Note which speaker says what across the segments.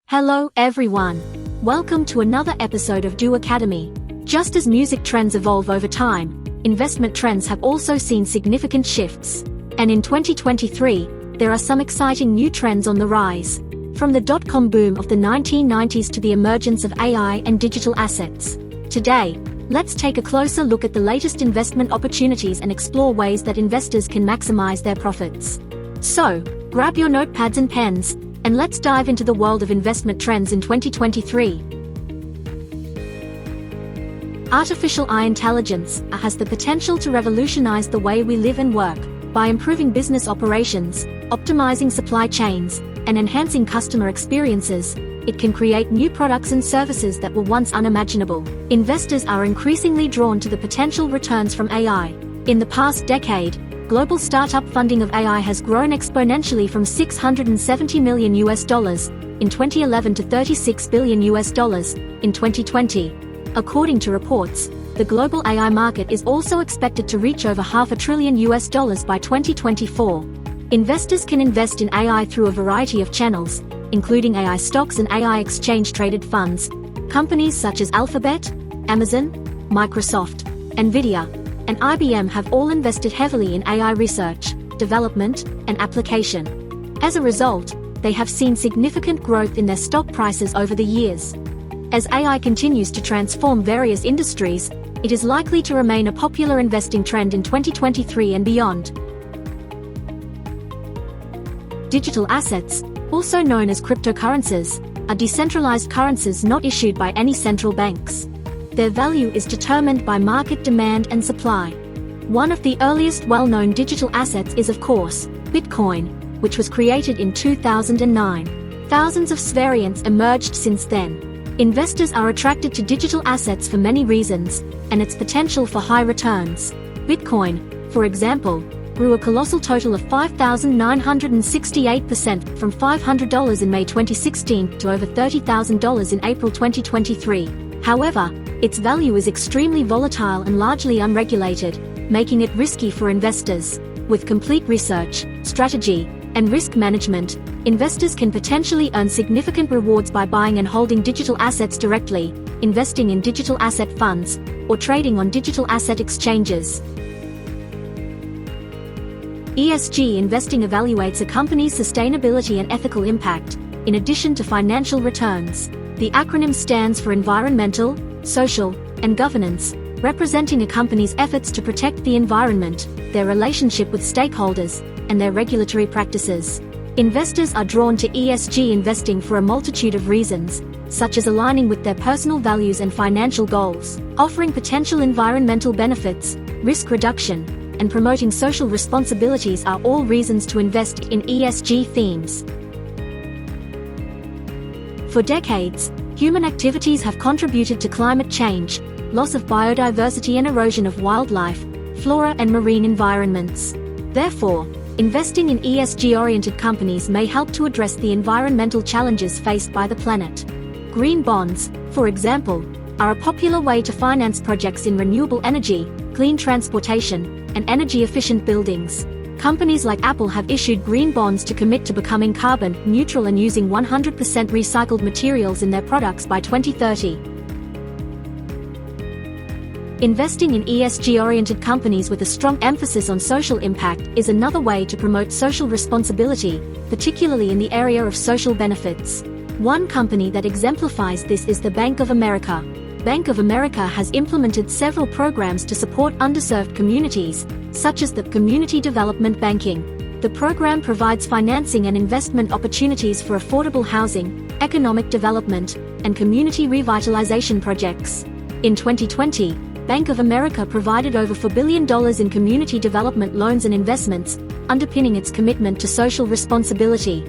Speaker 1: Hello everyone. Welcome to another episode of Do Academy. Just as music trends evolve over time, investment trends have also seen significant shifts. And in 2023, there are some exciting new trends on the rise. From the dot-com boom of the 1990s to the emergence of AI and digital assets. Today, let's take a closer look at the latest investment opportunities and explore ways that investors can maximize their profits. So, grab your notepads and pens, and let's dive into the world of investment trends in 2023. Artificial intelligence has the potential to revolutionize the way we live and work by improving business operations, optimizing supply chains, and enhancing customer experiences. It can create new products and services that were once unimaginable. Investors are increasingly drawn to the potential returns from AI. In the past decade, global startup funding of AI has grown exponentially from $670 million in 2011 to $36 billion in 2020. According to reports, the global AI market is also expected to reach over $500 billion by 2024. Investors can invest in AI through a variety of channels, including AI stocks and AI exchange-traded funds. Companies such as Alphabet, Amazon, Microsoft, Nvidia, and IBM have all invested heavily in AI research, development, and application. As a result, they have seen significant growth in their stock prices over the years. As AI continues to transform various industries, it is likely to remain a popular investing trend in 2023 and beyond. Digital assets, also known as cryptocurrencies, are decentralized currencies not issued by any central banks. Their value is determined by market demand and supply. One of the earliest well-known digital assets is, of course, Bitcoin, which was created in 2009. Thousands of variants emerged since then. Investors are attracted to digital assets for many reasons, and its potential for high returns. Bitcoin, for example, grew a colossal total of 5,968% from $500 in May 2016 to over $30,000 in April 2023. However, its value is extremely volatile and largely unregulated, making it risky for investors. With complete research, strategy, and risk management, investors can potentially earn significant rewards by buying and holding digital assets directly, investing in digital asset funds, or trading on digital asset exchanges. ESG investing evaluates a company's sustainability and ethical impact, in addition to financial returns. The acronym stands for Environmental, Social, and Governance, representing a company's efforts to protect the environment, their relationship with stakeholders, and their regulatory practices. Investors are drawn to ESG investing for a multitude of reasons, such as aligning with their personal values and financial goals, offering potential environmental benefits, risk reduction, and promoting social responsibilities are all reasons to invest in ESG themes. For decades, human activities have contributed to climate change, loss of biodiversity and erosion of wildlife, flora and marine environments. Therefore, investing in ESG-oriented companies may help to address the environmental challenges faced by the planet. Green bonds, for example, are a popular way to finance projects in renewable energy, clean transportation, and energy-efficient buildings. Companies like Apple have issued green bonds to commit to becoming carbon neutral and using 100% recycled materials in their products by 2030. Investing in ESG-oriented companies with a strong emphasis on social impact is another way to promote social responsibility, particularly in the area of social benefits. One company that exemplifies this is the Bank of America. Bank of America has implemented several programs to support underserved communities, such as the Community Development Banking. The program provides financing and investment opportunities for affordable housing, economic development, and community revitalization projects. In 2020, Bank of America provided over $4 billion in community development loans and investments, underpinning its commitment to social responsibility.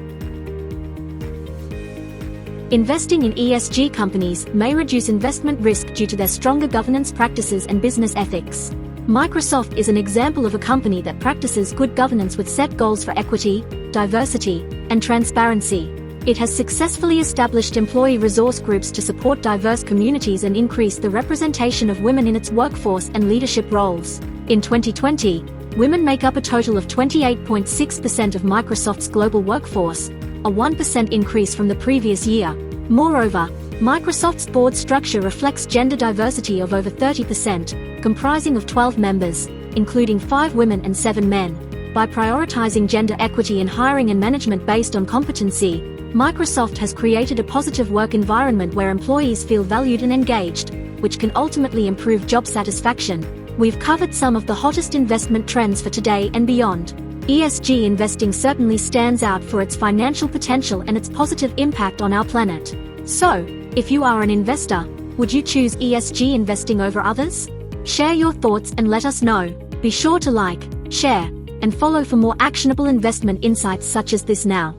Speaker 1: Investing in ESG companies may reduce investment risk due to their stronger governance practices and business ethics. Microsoft is an example of a company that practices good governance with set goals for equity, diversity, and transparency. It has successfully established employee resource groups to support diverse communities and increase the representation of women in its workforce and leadership roles. In 2020, women make up a total of 28.6% of Microsoft's global workforce, a 1% increase from the previous year. Moreover, Microsoft's board structure reflects gender diversity of over 30%, comprising of 12 members, including 5 women and 7 men. By prioritizing gender equity in hiring and management based on competency, Microsoft has created a positive work environment where employees feel valued and engaged, which can ultimately improve job satisfaction. We've covered some of the hottest investment trends for today and beyond. ESG investing certainly stands out for its financial potential and its positive impact on our planet. So, if you are an investor, would you choose ESG investing over others? Share your thoughts and let us know. Be sure to like, share, and follow for more actionable investment insights such as this now.